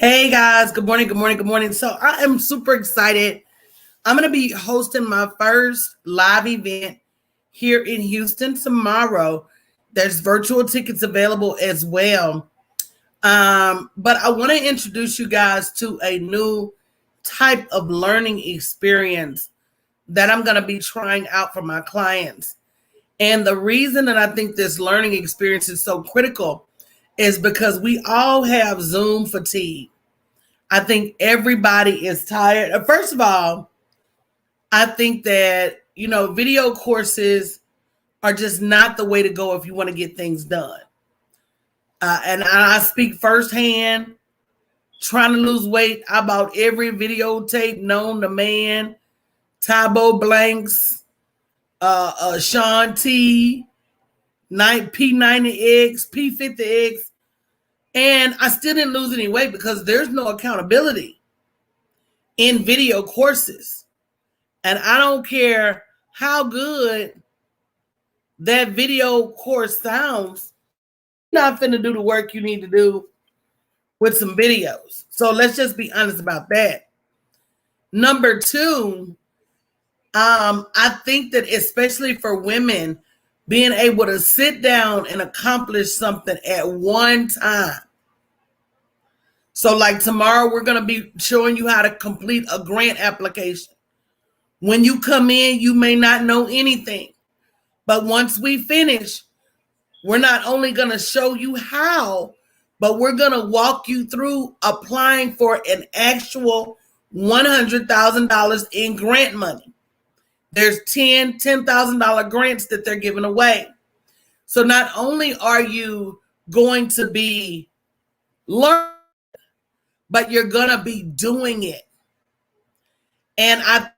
Hey guys, good morning, good morning, good morning. So I am super excited. I'm going to be hosting my first live event here in Houston tomorrow. There's virtual tickets available as well. But I want to introduce you guys to a new type of learning experience that I'm going to be trying out for my clients. And the reason that I think this learning experience is so critical is because we all have Zoom fatigue. I think everybody is tired. First of all, I think that, video courses are just not the way to go if you want to get things done. And I speak firsthand, trying to lose weight. I bought every videotape known to man, Tybo Blanks, Sean T, P90X, P50X, and I still didn't lose any weight because there's no accountability in video courses. And I don't care how good that video course sounds, you're not finna do the work you need to do with some videos. So let's just be honest about that. Number two, I think that especially for women, being able to sit down and accomplish something at one time. So like tomorrow, we're going to be showing you how to complete a grant application. When you come in, you may not know anything. But once we finish, we're not only going to show you how, but we're going to walk you through applying for an actual $100,000 in grant money. There's $10,000 grants that they're giving away. So not only are you going to be learning, but you're going to be doing it. And I think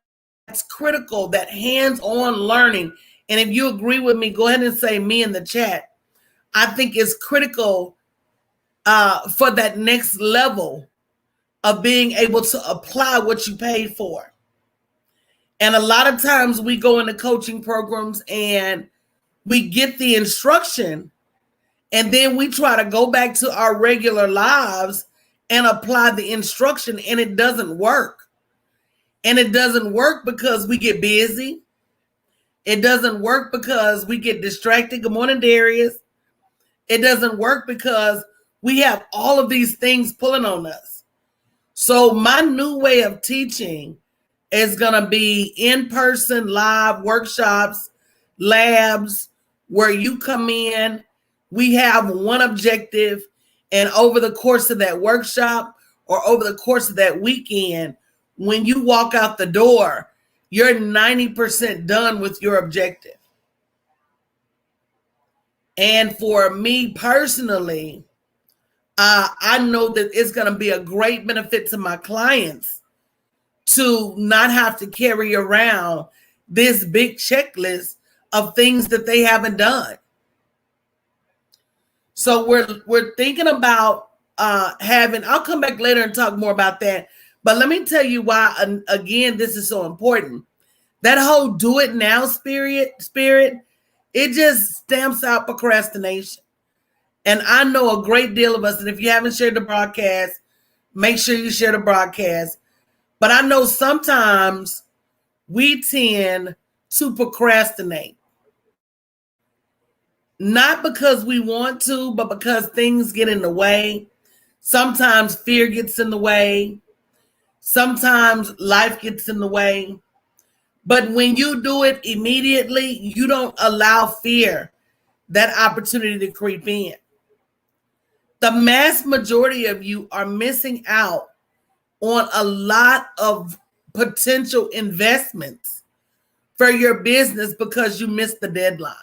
it's critical, that hands-on learning. And if you agree with me, go ahead and say me in the chat. I think it's critical for that next level of being able to apply what you paid for. And a lot of times we go into coaching programs and we get the instruction and then we try to go back to our regular lives and apply the instruction, and it doesn't work. And it doesn't work because we get busy. It doesn't work because we get distracted. Good morning, Darius. It doesn't work because we have all of these things pulling on us. So my new way of teaching is going to be in-person live workshops, labs, where you come in. We have one objective, and over the course of that workshop or over the course of that weekend, when you walk out the door, you're 90% done with your objective. And for me personally, I know that it's going to be a great benefit to my clients to not have to carry around this big checklist of things that they haven't done. So we're thinking about having, I'll come back later and talk more about that. But let me tell you why, again, this is so important. That whole do it now spirit, it just stamps out procrastination. And I know a great deal of us, and if you haven't shared the broadcast, make sure you share the broadcast. But I know sometimes we tend to procrastinate. Not because we want to, but because things get in the way. Sometimes fear gets in the way. Sometimes life gets in the way. But when you do it immediately, you don't allow fear that opportunity to creep in. The mass majority of you are missing out on a lot of potential investments for your business because you missed the deadline.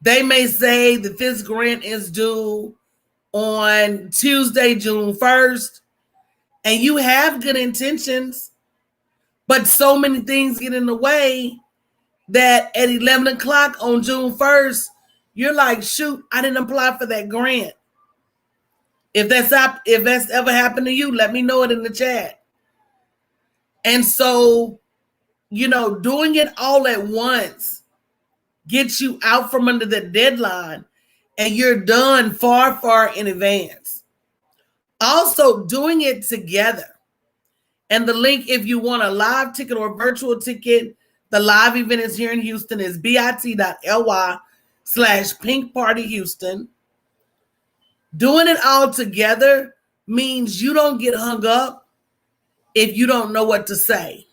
They may say that this grant is due on Tuesday, June 1st, and you have good intentions, but so many things get in the way that at 11 o'clock on June 1st, you're like, shoot, I didn't apply for that grant. If that's ever happened to you, let me know it in the chat. And so, doing it all at once gets you out from under the deadline. and you're done far, far in advance. Also, doing it together. And the link, if you want a live ticket or a virtual ticket, the live event is here in Houston, is bit.ly/Pink Party Houston. Doing it all together means you don't get hung up if you don't know what to say.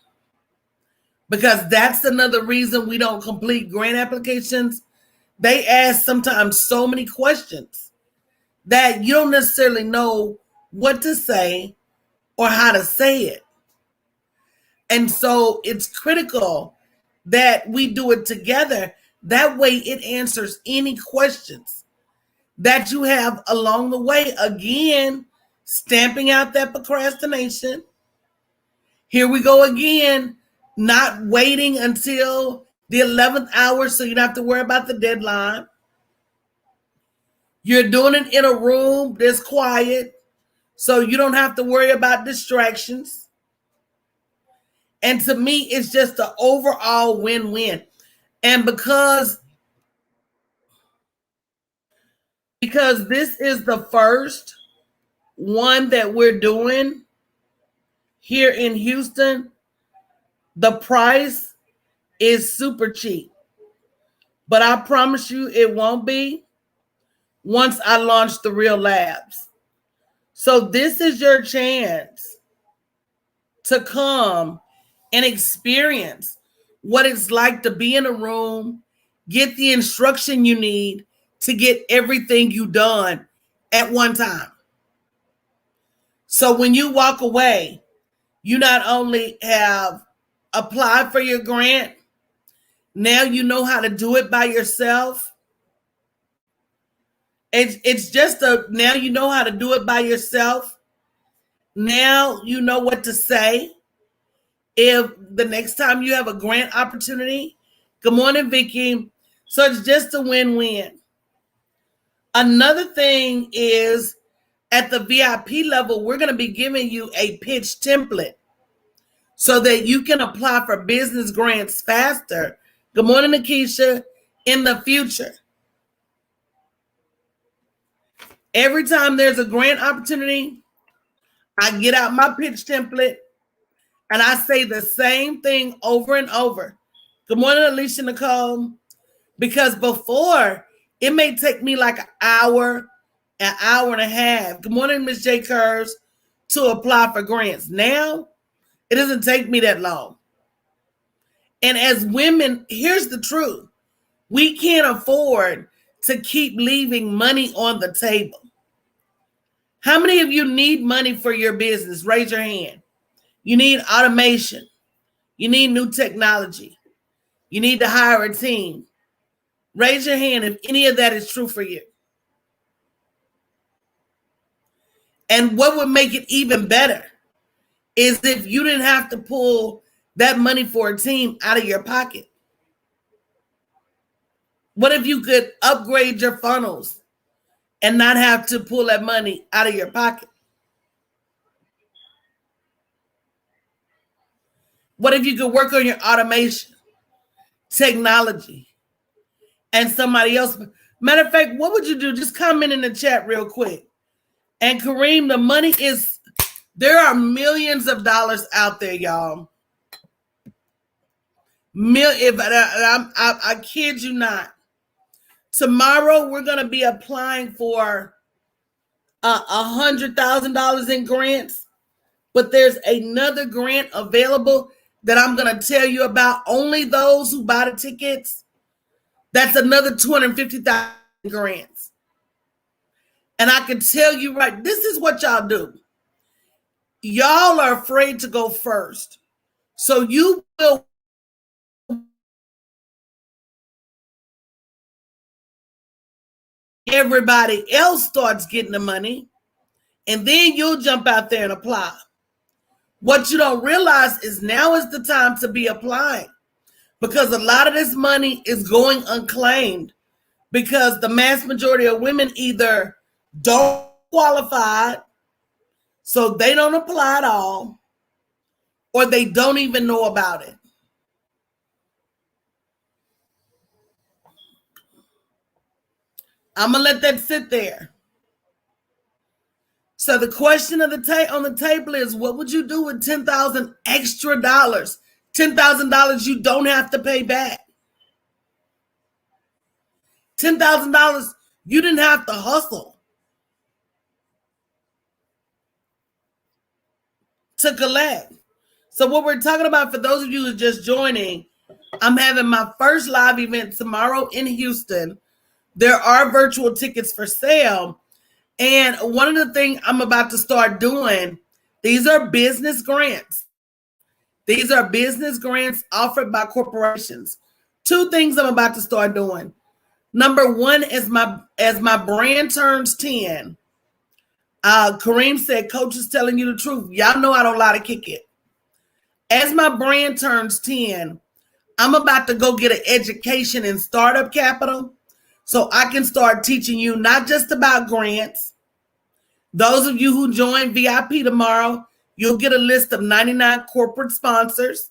Because that's another reason we don't complete grant applications. They ask sometimes so many questions that you don't necessarily know what to say or how to say it. And so it's critical that we do it together. That way it answers any questions that you have along the way. Again, stamping out that procrastination. Here we go again, not waiting until the 11th hour so you don't have to worry about the deadline. You're doing it in a room that's quiet so you don't have to worry about distractions. And to me, it's just an overall win-win. And because this is the first one that we're doing here in Houston, the price is super cheap. But I promise you it won't be once I launch the real labs. So this is your chance to come and experience what it's like to be in a room, get the instruction you need to get everything you done at one time. So when you walk away, you not only have applied for your grant, now you know how to do it by yourself. It's just now you know how to do it by yourself. Now you know what to say. If the next time you have a grant opportunity, good morning, Vicky. So it's just a win-win. Another thing is at the VIP level, we're going to be giving you a pitch template so that you can apply for business grants faster. Good morning, Nakisha. In the future, every time there's a grant opportunity, I get out my pitch template and I say the same thing over and over. Good morning, Alicia Nicole. Because before, it may take me like an hour and a half. Good morning, Miss J. Curves, to apply for grants. Now, it doesn't take me that long. And as women, here's the truth. We can't afford to keep leaving money on the table. How many of you need money for your business? Raise your hand. You need automation. You need new technology. You need to hire a team. Raise your hand if any of that is true for you. And what would make it even better is if you didn't have to pull that money for a team out of your pocket. What if you could upgrade your funnels and not have to pull that money out of your pocket? What if you could work on your automation, technology, and somebody else? Matter of fact, what would you do? Just comment in the chat real quick. And Kareem, the money is, there are millions of dollars out there, y'all. I kid you not. Tomorrow, we're going to be applying for $100,000 in grants, but there's another grant available that I'm going to tell you about. Only those who buy the tickets, that's another $250,000 grants. And I can tell you right, this is what y'all do. Y'all are afraid to go first. So you will everybody else starts getting the money, and then you'll jump out there and apply. What you don't realize is now is the time to be applying, because a lot of this money is going unclaimed because the mass majority of women either don't qualify, so they don't apply at all, or they don't even know about it. I'm going to let that sit there. So the question of on the table is, what would you do with $10,000 extra dollars? $10,000 you don't have to pay back. $10,000 you didn't have to hustle to collect. So what we're talking about, for those of you who are just joining, I'm having my first live event tomorrow in Houston. There are virtual tickets for sale. And one of the things I'm about to start doing, these are business grants. These are business grants offered by corporations. Two things I'm about to start doing. Number one is as my brand turns 10. Kareem said, Coach is telling you the truth. Y'all know I don't lie to kick it. As my brand turns 10, I'm about to go get an education in startup capital so I can start teaching you not just about grants. Those of you who join VIP tomorrow, you'll get a list of 99 corporate sponsors.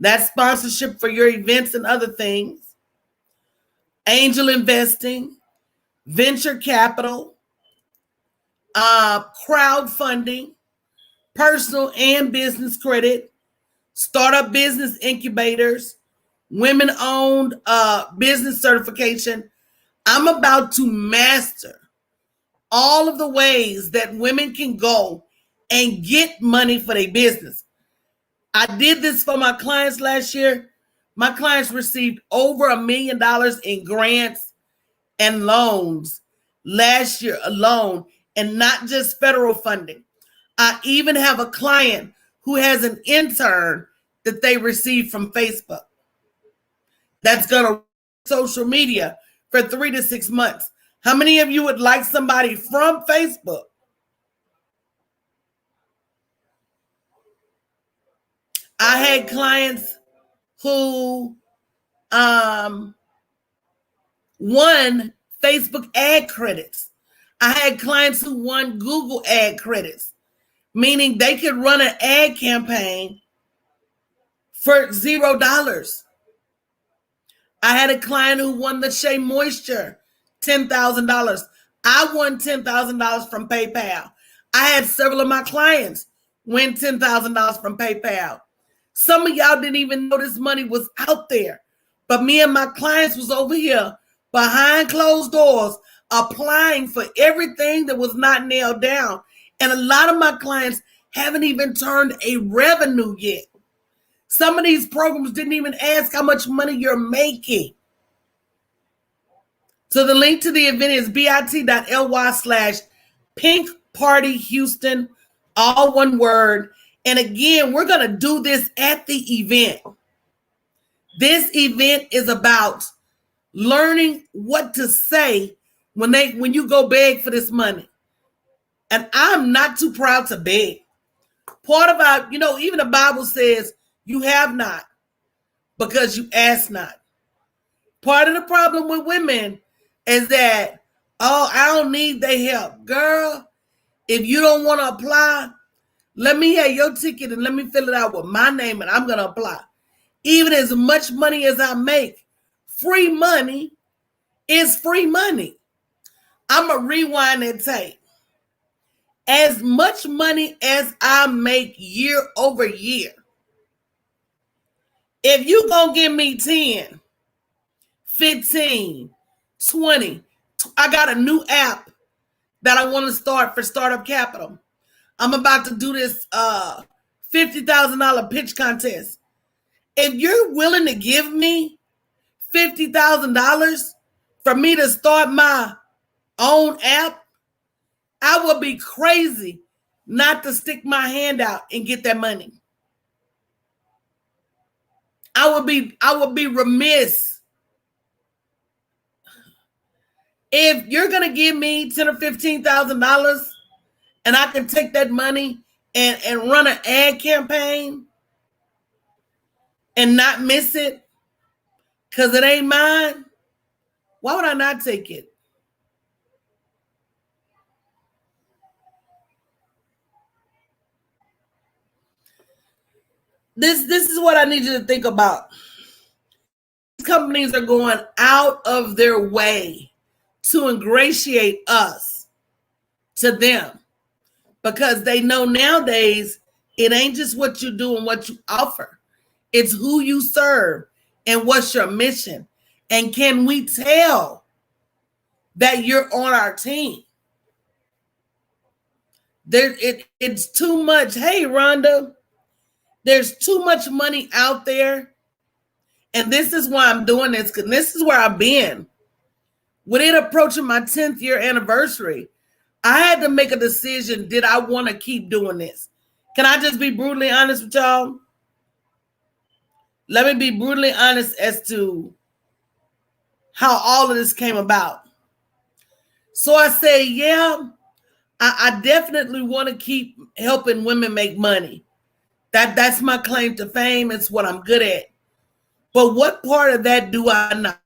That's sponsorship for your events and other things. Angel investing, venture capital, crowdfunding, personal and business credit, startup business incubators, women-owned business certification. I'm about to master all of the ways that women can go and get money for their business. I did this for my clients last year. My clients received over $1 million in grants and loans last year alone, and not just federal funding. I even have a client who has an intern that they received from Facebook that's going to social media for 3 to 6 months. How many of you would like somebody from Facebook? I had clients who won Facebook ad credits. I had clients who won Google ad credits, meaning they could run an ad campaign for $0. I had a client who won the Shea Moisture, $10,000. I won $10,000 from PayPal. I had several of my clients win $10,000 from PayPal. Some of y'all didn't even know this money was out there. But me and my clients was over here behind closed doors applying for everything that was not nailed down. And a lot of my clients haven't even turned a revenue yet. Some of these programs didn't even ask how much money you're making. So the link to the event is bit.ly/Pink Party Houston, all one word. And again, we're going to do this at the event. This event is about learning what to say when you go beg for this money. And I'm not too proud to beg. Part of our, even the Bible says you have not because you ask not. Part of the problem with women is that, I don't need their help. Girl, if you don't want to apply, let me have your ticket and let me fill it out with my name and I'm going to apply. Even as much money as I make, free money is free money. I'm going to rewind that tape. As much money as I make year over year, if you going to give me 10, 15, 20, I got a new app that I want to start for Startup Capital. I'm about to do this $50,000 pitch contest. If you're willing to give me $50,000 for me to start my own app, I would be crazy not to stick my hand out and get that money. I would be remiss if you're gonna give me $10,000 or $15,000 and I can take that money and run an ad campaign and not miss it because it ain't mine. Why would I not take it? This is what I need you to think about. These companies are going out of their way to ingratiate us to them, because they know nowadays it ain't just what you do and what you offer. It's who you serve and what's your mission. And can we tell that you're on our team? It's too much. Hey, Rhonda, there's too much money out there. And this is why I'm doing this, because this is where I've been. With it approaching my 10th year anniversary, I had to make a decision. Did I want to keep doing this? Can I just be brutally honest with y'all? Let me be brutally honest as to how all of this came about. So I say, yeah, I definitely want to keep helping women make money. That's my claim to fame. It's what I'm good at. But what part of that do I not?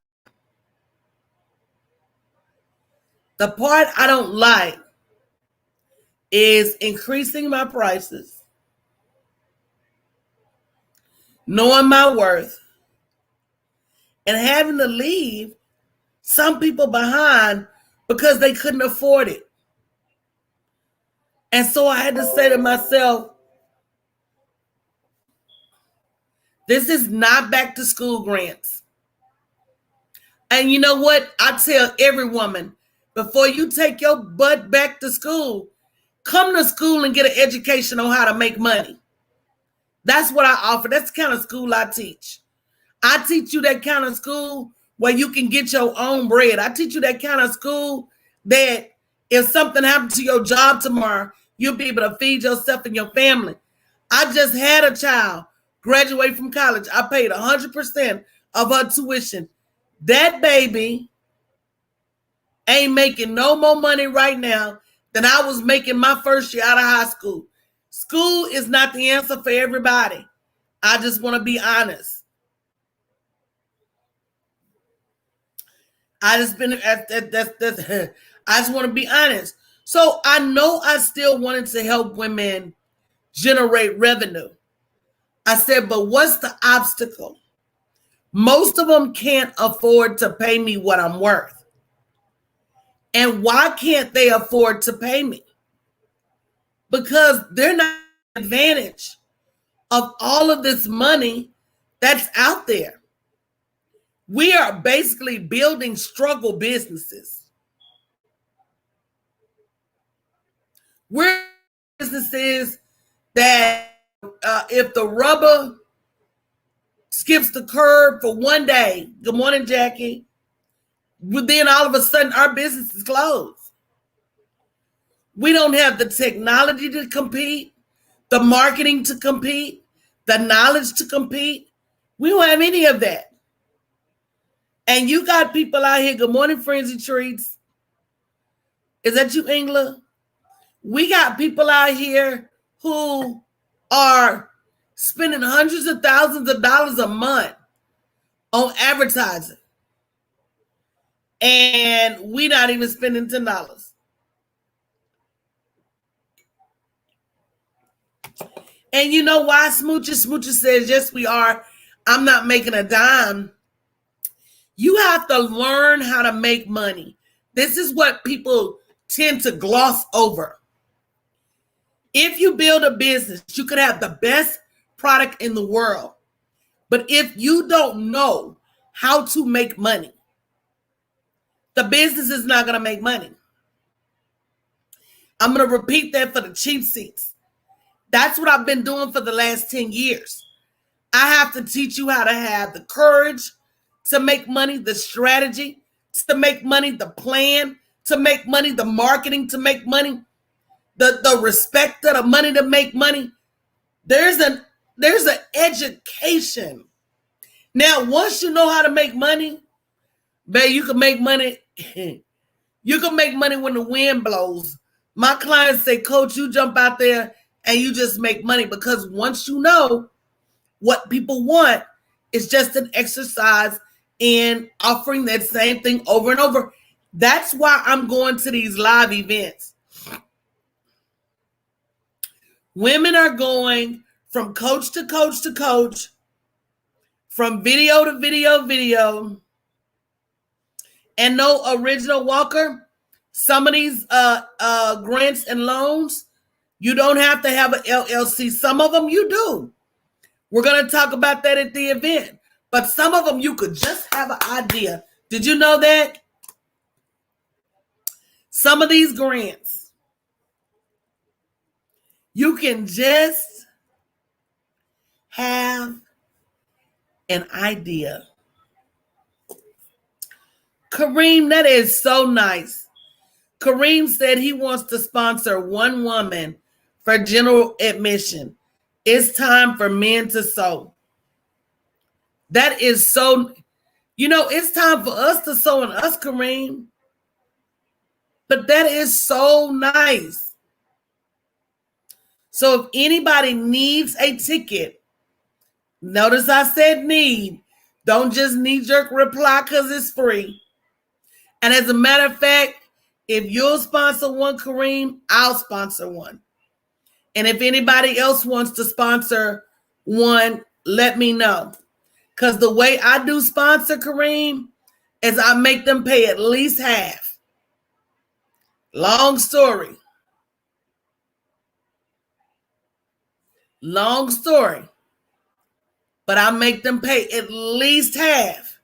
The part I don't like is increasing my prices, knowing my worth, and having to leave some people behind because they couldn't afford it. And so I had to say to myself, this is not back to school grants. And you know what? I tell every woman, before you take your butt back to school, come to school and get an education on how to make money. That's what I offer. That's the kind of school I teach. I teach you that kind of school where you can get your own bread. I teach you that kind of school that if something happened to your job tomorrow, you'll be able to feed yourself and your family. I just had a child graduate from college. I paid 100% of her tuition. That baby ain't making no more money right now than I was making my first year out of high school. School is not the answer for everybody. I just want to be honest. I just want to be honest. So I know I still wanted to help women generate revenue. I said, but what's the obstacle? Most of them can't afford to pay me what I'm worth. And why can't they afford to pay me? Because they're not taking advantage of all of this money that's out there. We are basically building struggle businesses. We're businesses that if the rubber skips the curb for one day, good morning, Jackie, then all of a sudden our business is closed. We don't have the technology to compete, the marketing to compete, the knowledge to compete. We don't have any of that. And you got people out here, good morning, Frenzy Treats. Is that you, Ingla? We got people out here who are spending hundreds of thousands of dollars a month on advertising. And we're not even spending $10. And you know why, Smoocher? Smoocher says, yes, we are. I'm not making a dime. You have to learn how to make money. This is what people tend to gloss over. If you build a business, you could have the best product in the world. But if you don't know how to make money, the business is not going to make money. I'm going to repeat that for the cheap seats. That's what I've been doing for the last 10 years. I have to teach you how to have the courage to make money, the strategy to make money, the plan to make money, the marketing to make money, the respect of the money to make money. There's an education. Now, once you know how to make money, babe, you can make money. You can make money when the wind blows. My clients say, Coach, you jump out there and you just make money, because once you know what people want, it's just an exercise in offering that same thing over and over. That's why I'm going to these live events. Women are going from coach to coach to coach, from video to video, and no original Walker, some of these grants and loans, you don't have to have an LLC. Some of them you do. We're going to talk about that at the event. But some of them you could just have an idea. Did you know that? Some of these grants, you can just have an idea. Kareem, that is so nice. Kareem said he wants to sponsor one woman for general admission. It's time for men to sow. That is so, it's time for us to sow in us, Kareem. But that is so nice. So if anybody needs a ticket, notice I said need. Don't just knee-jerk reply because it's free. And as a matter of fact, if you'll sponsor one, Kareem, I'll sponsor one. And if anybody else wants to sponsor one, let me know. Because the way I do sponsor, Kareem, is I make them pay at least half. Long story. Long story. But I make them pay at least half.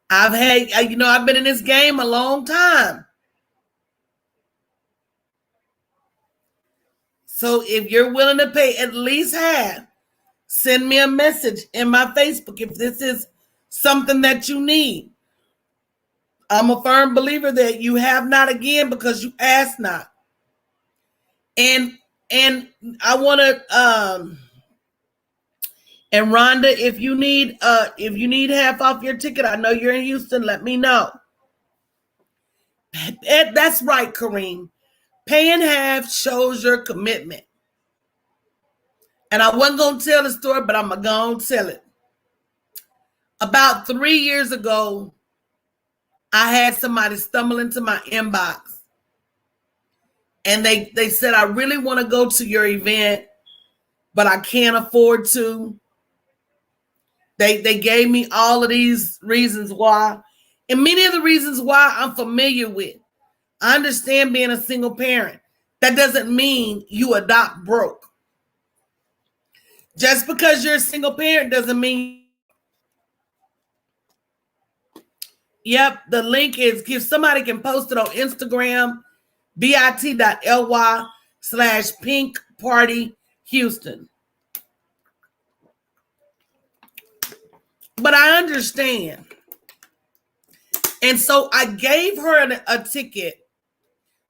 I've been in this game a long time. So if you're willing to pay at least half, send me a message in my Facebook if this is something that you need. I'm a firm believer that you have not again because you ask not. And I want to and Rhonda, if you need half off your ticket, I know you're in Houston, let me know. That's right, Kareem. Paying half shows your commitment. And I wasn't going to tell the story, but I'm going to tell it. About 3 years ago, I had somebody stumble into my inbox. And they said, I really want to go to your event, but I can't afford to. They gave me all of these reasons why. And many of the reasons why I'm familiar with. I understand being a single parent. That doesn't mean you adopt broke. Just because you're a single parent doesn't mean. Yep, the link is, if somebody can post it on Instagram, bit.ly/pinkpartyhouston. But I understand. And so I gave her a ticket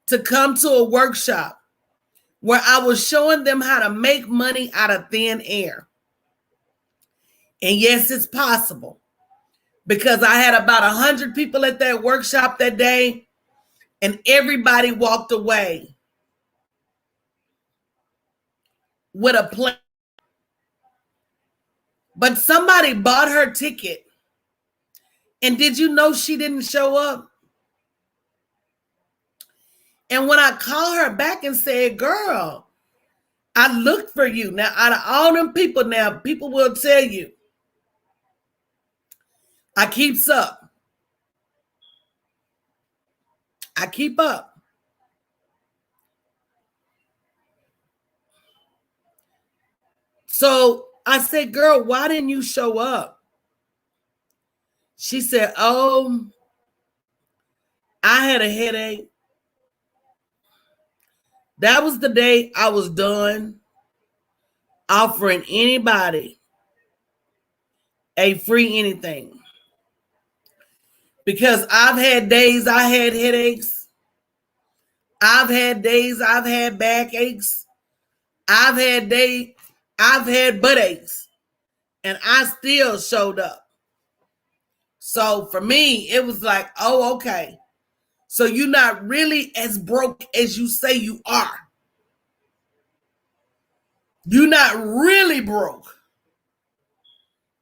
to come to a workshop where I was showing them how to make money out of thin air. And yes, it's possible. Because I had about 100 people at that workshop that day, and everybody walked away with a plan. But somebody bought her ticket. And did you know she didn't show up? And when I called her back and said, girl, I looked for you. Now, out of all them people now, people will tell you, I keeps up. I keep up. So I said, girl, why didn't you show up? She said, oh, I had a headache. That was the day I was done offering anybody a free anything. Because I've had days I had headaches. I've had days I've had backaches. I've had days I've had butt aches. And I still showed up. So for me, it was like, oh, okay. So you're not really as broke as you say you are. You're not really broke.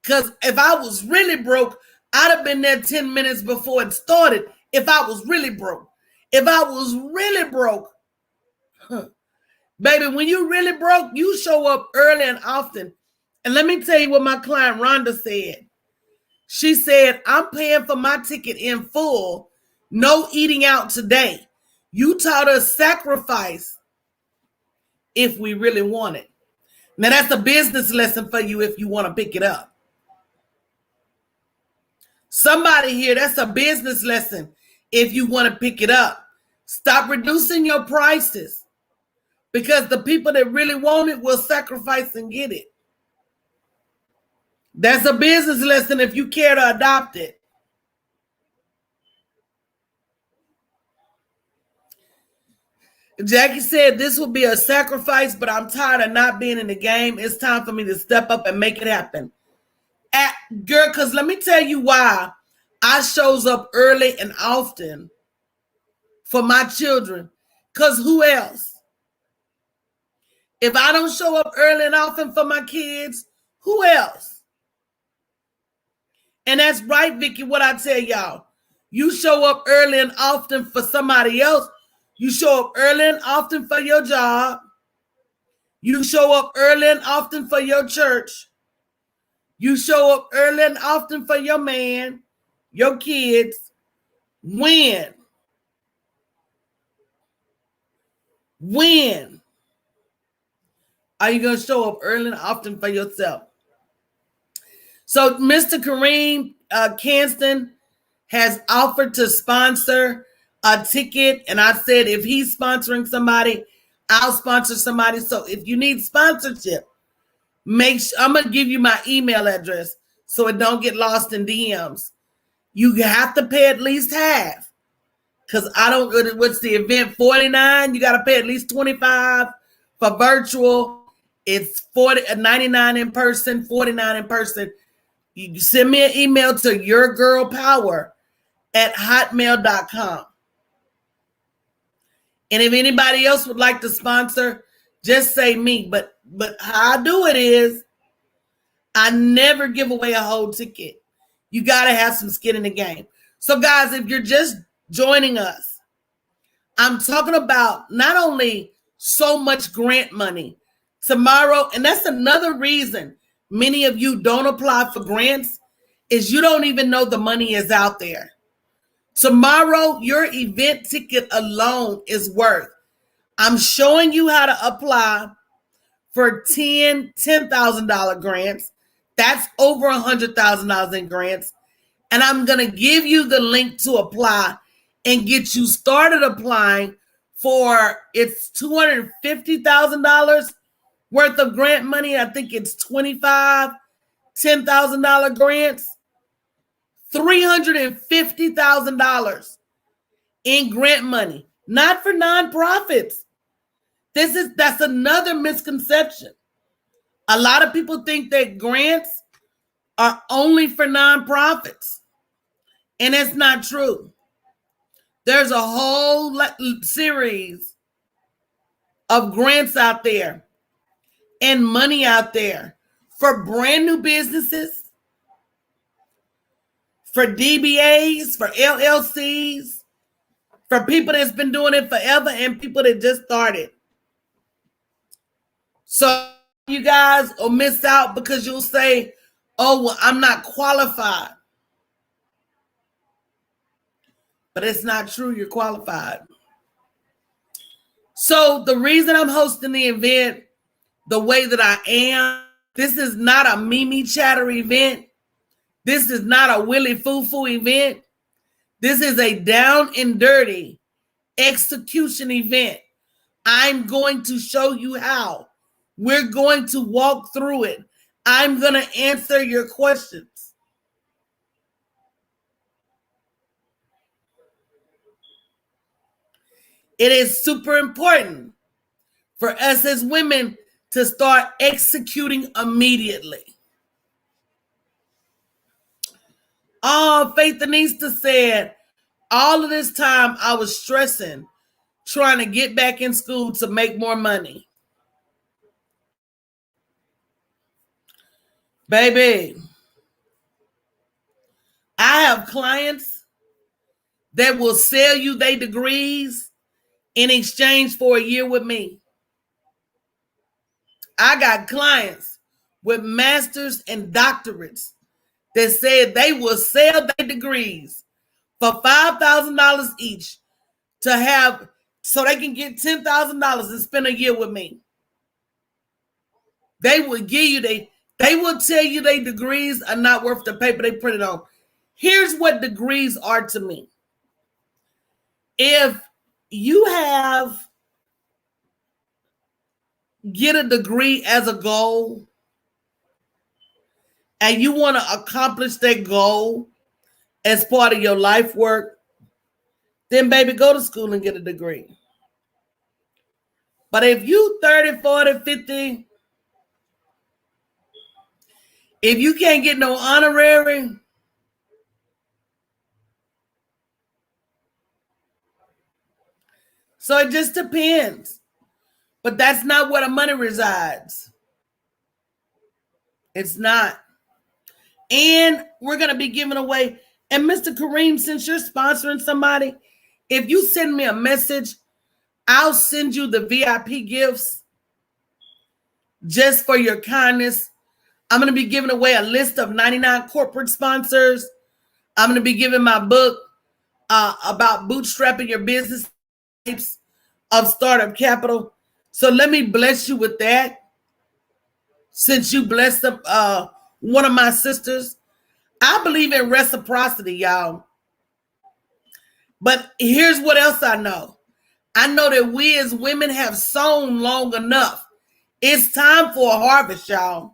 Because if I was really broke, I'd have been there 10 minutes before it started if I was really broke. If I was really broke, baby, when you really broke, you show up early and often. And let me tell you what my client Rhonda said. She said, I'm paying for my ticket in full. No eating out today. You taught us sacrifice if we really want it. Now, that's a business lesson for you if you want to pick it up. Somebody here, that's a business lesson if you want to pick it up. Stop reducing your prices because the people that really want it will sacrifice and get it. That's a business lesson if you care to adopt it. Jackie said this will be a sacrifice, but I'm tired of not being in the game. It's time for me to step up and make it happen. Girl, because let me tell you why I shows up early and often for my children. Because who else? If I don't show up early and often for my kids, who else? And that's right, Vicky, what I tell y'all. You show up early and often for somebody else. You show up early and often for your job. You show up early and often for your church. You show up early and often for your man, your kids. When are you going to show up early and often for yourself? So Mr. Kareem Canston has offered to sponsor a ticket. And I said, if he's sponsoring somebody, I'll sponsor somebody. So if you need sponsorship, make sure, I'm going to give you my email address so it don't get lost in DMs. You have to pay at least half. Because I don't, what's the event, 49? You got to pay at least 25 for virtual. It's 99 in person, 49 in person. You send me an email to yourgirlpower@hotmail.com. And if anybody else would like to sponsor, just say me. But how I do it is I never give away a whole ticket. You got to have some skin in the game. So guys, if you're just joining us, I'm talking about not only so much grant money tomorrow, and that's another reason many of you don't apply for grants is you don't even know the money is out there. Tomorrow, your event ticket alone is worth. I'm showing you how to apply for $10,000 grants. That's over $100,000 in grants. And I'm going to give you the link to apply and get you started applying for, it's $250,000 worth of grant money. I think it's $10,000 grants. $350,000 in grant money, not for nonprofits. That's another misconception. A lot of people think that grants are only for nonprofits, and it's not true. There's a whole series of grants out there and money out there for brand new businesses, for DBAs, for LLCs, for people that's been doing it forever and people that just started. So you guys will miss out because you'll say, oh, well, I'm not qualified. But it's not true, you're qualified. So the reason I'm hosting the event the way that I am, this is not a Mimi Chatter event. This is not a Willy Foo-Foo event. This is a down and dirty execution event. I'm going to show you how. We're going to walk through it. I'm going to answer your questions. It is super important for us as women to start executing immediately. Oh, Faith Anista said, all of this time I was stressing, trying to get back in school to make more money. Baby, I have clients that will sell you their degrees in exchange for a year with me. I got clients with masters and doctorates that said they will sell their degrees for $5,000 each to have, so they can get $10,000 and spend a year with me. They will give you they will tell you their degrees are not worth the paper they printed on. Here's what degrees are to me. If you get a degree as a goal and you want to accomplish that goal as part of your life work, then baby, go to school and get a degree. But if you 30, 40, 50, if you can't get no honorary, so it just depends. But that's not where the money resides. It's not. And we're going to be giving away. And Mr. Kareem, since you're sponsoring somebody, if you send me a message, I'll send you the VIP gifts just for your kindness. I'm going to be giving away a list of 99 corporate sponsors. I'm going to be giving my book about bootstrapping your business types of startup capital. So let me bless you with that. Since you blessed one of my sisters, I believe in reciprocity, y'all. But here's what else I know. I know that we as women have sown long enough. It's time for a harvest, y'all.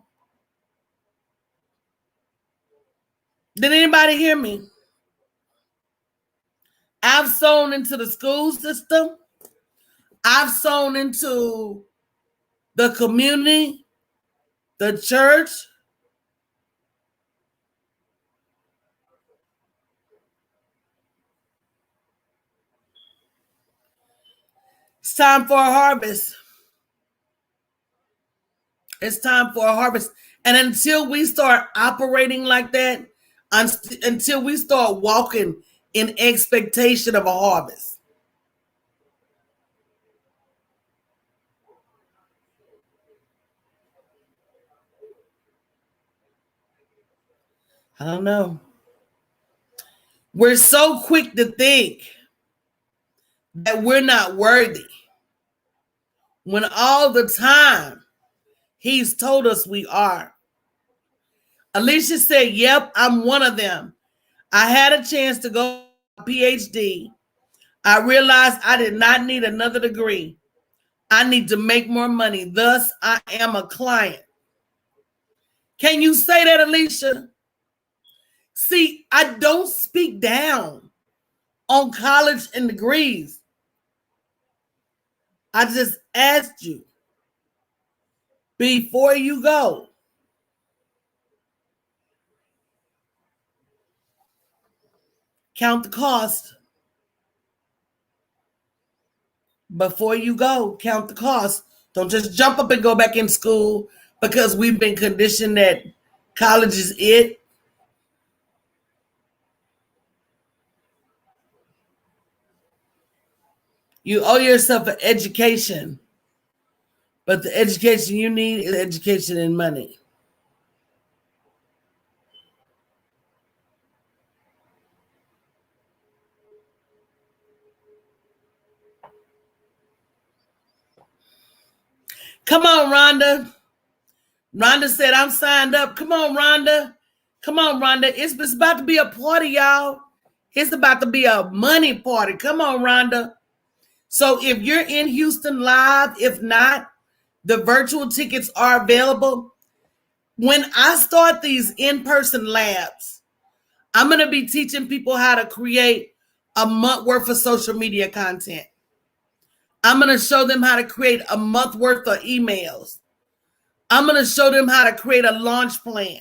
Did anybody hear me? I've sown into the school system. I've sown into the community, the church. It's time for a harvest. It's time for a harvest. And until we start operating like that, until we start walking in expectation of a harvest, I don't know. We're so quick to think that we're not worthy when all the time he's told us we are. Alicia said, yep, I'm one of them. I had a chance to go PhD. I realized I did not need another degree. I need to make more money. Thus, I am a client. Can you say that, Alicia? See, I don't speak down on college and degrees. I just asked you before you go. Count the cost. Before you go, count the cost. Don't just jump up and go back in school because we've been conditioned that college is it. You owe yourself an education, but the education you need is education in money. Come on, Rhonda. Rhonda said, I'm signed up. Come on, Rhonda. Come on, Rhonda. It's about to be a party, y'all. It's about to be a money party. Come on, Rhonda. So if you're in Houston live, if not, the virtual tickets are available. When I start these in-person labs, I'm going to be teaching people how to create a month worth of social media content. I'm going to show them how to create a month worth of emails. I'm going to show them how to create a launch plan.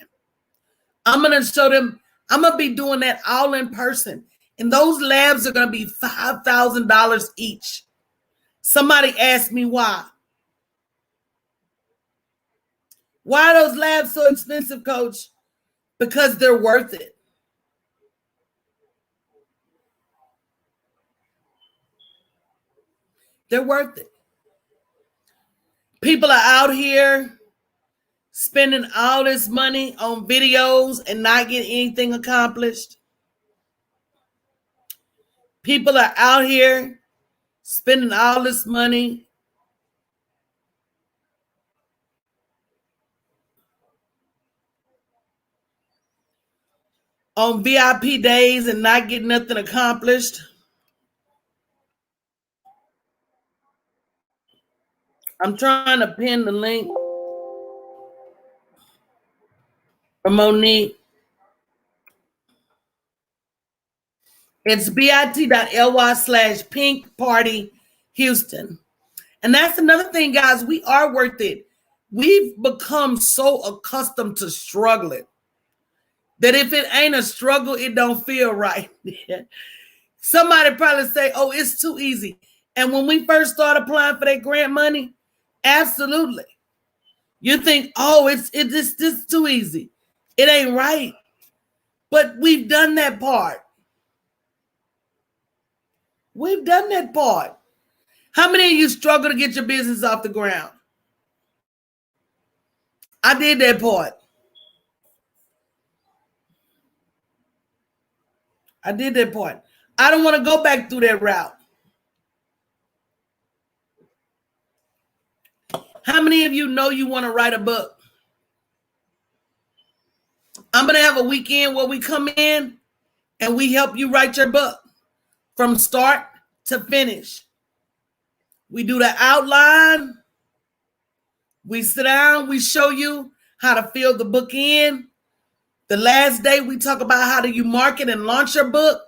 I'm going to be doing that all in person. And those labs are going to be $5,000 each. Somebody asked me why. Why are those labs so expensive, Coach? Because they're worth it. They're worth it. People are out here spending all this money on videos and not getting anything accomplished. People are out here spending all this money on VIP days and not getting nothing accomplished. I'm trying to pin the link for Monique. It's bit.ly/pink party Houston. And that's another thing, guys. We are worth it. We've become so accustomed to struggling that if it ain't a struggle, it don't feel right. Somebody probably say, oh, it's too easy. And when we first started applying for that grant money, absolutely. You think, oh, it's this too easy. It ain't right. But we've done that part. We've done that part. How many of you struggle to get your business off the ground? I did that part. I did that part. I don't want to go back through that route. How many of you know you want to write a book? I'm going to have a weekend where we come in and we help you write your book from start to finish. We do the outline. We sit down. We show you how to fill the book in. The last day, we talk about how do you market and launch your book.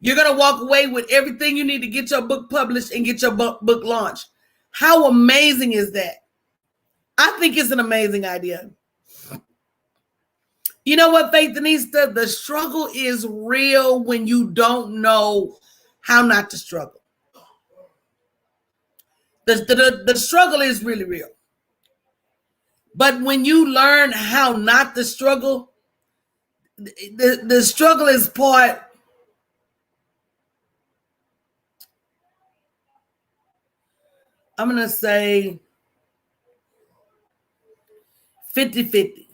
You're going to walk away with everything you need to get your book published and get your book launched. How amazing is that? I think it's an amazing idea. You know what, Faithanista? The struggle is real when you don't know how not to struggle. The struggle is really real. But when you learn how not to struggle, the struggle is part. I'm going to say 50-50.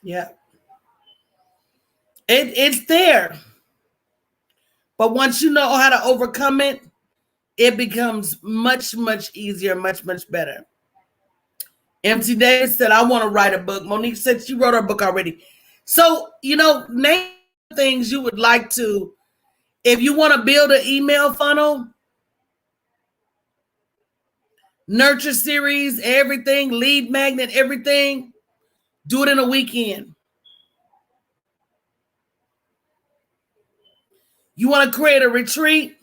Yeah. It's there. But once you know how to overcome it, it becomes much, much easier, much, much better. MC Davis said, I want to write a book. Monique said she wrote her book already. So, name things you would like to, if you want to build an email funnel, nurture series, everything, lead magnet, everything, do it in a weekend. You want to create a retreat,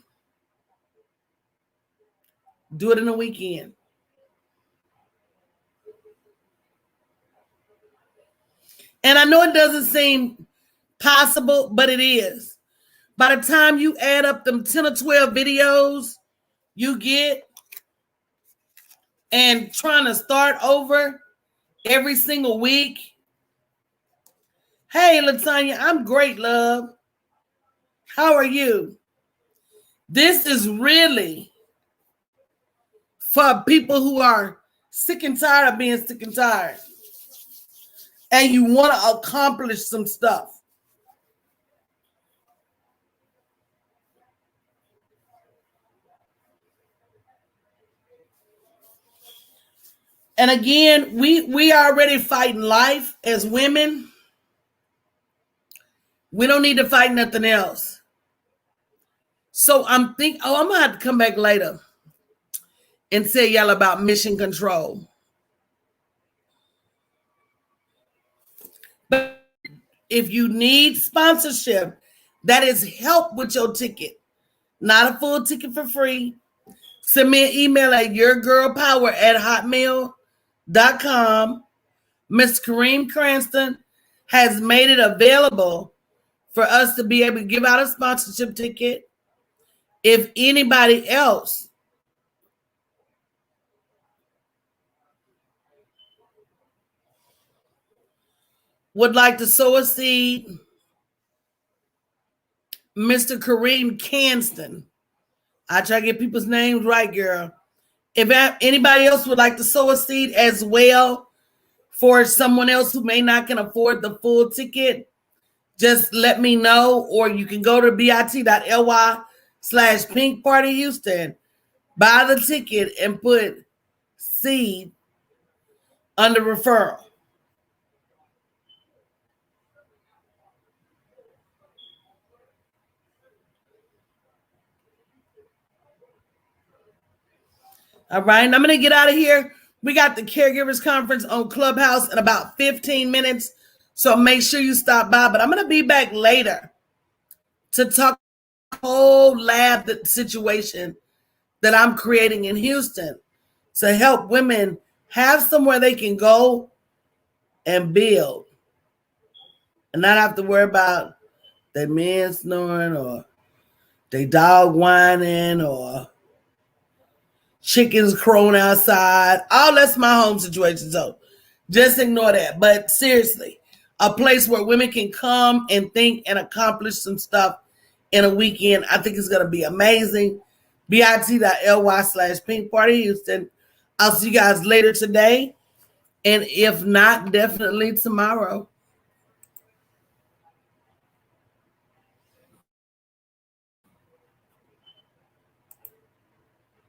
do it in a weekend. And I know it doesn't seem possible, but it is. By the time you add up them 10 or 12 videos you get and trying to start over every single week. Hey, Latanya, I'm great, love. How are you? This is really for people who are sick and tired of being sick and tired. And you want to accomplish some stuff. And again, we are already fighting life as women. We don't need to fight nothing else. So I'm going to have to come back later and tell y'all about mission control. But if you need sponsorship, that is help with your ticket. Not a full ticket for free. Send me an email at yourgirlpower@hotmail.com. Miss Kareem Cranston has made it available for us to be able to give out a sponsorship ticket. If anybody else would like to sow a seed, Mr. Kareem Cranston, I try to get people's names right, girl. If anybody else would like to sow a seed as well for someone else who may not can afford the full ticket, just let me know, or you can go to bit.ly/Pink Party Houston, buy the ticket and put seed under referral. All right, and I'm going to get out of here. We got the Caregivers Conference on Clubhouse in about 15 minutes, so make sure you stop by. But I'm going to be back later to talk whole lab situation that I'm creating in Houston to help women have somewhere they can go and build and not have to worry about their men snoring or their dog whining or chickens crowing outside. All that's my home situation. So just ignore that. But seriously, a place where women can come and think and accomplish some stuff in a weekend. I think it's going to be amazing. bit.ly/Pink Party Houston. I'll see you guys later today. And if not, definitely tomorrow.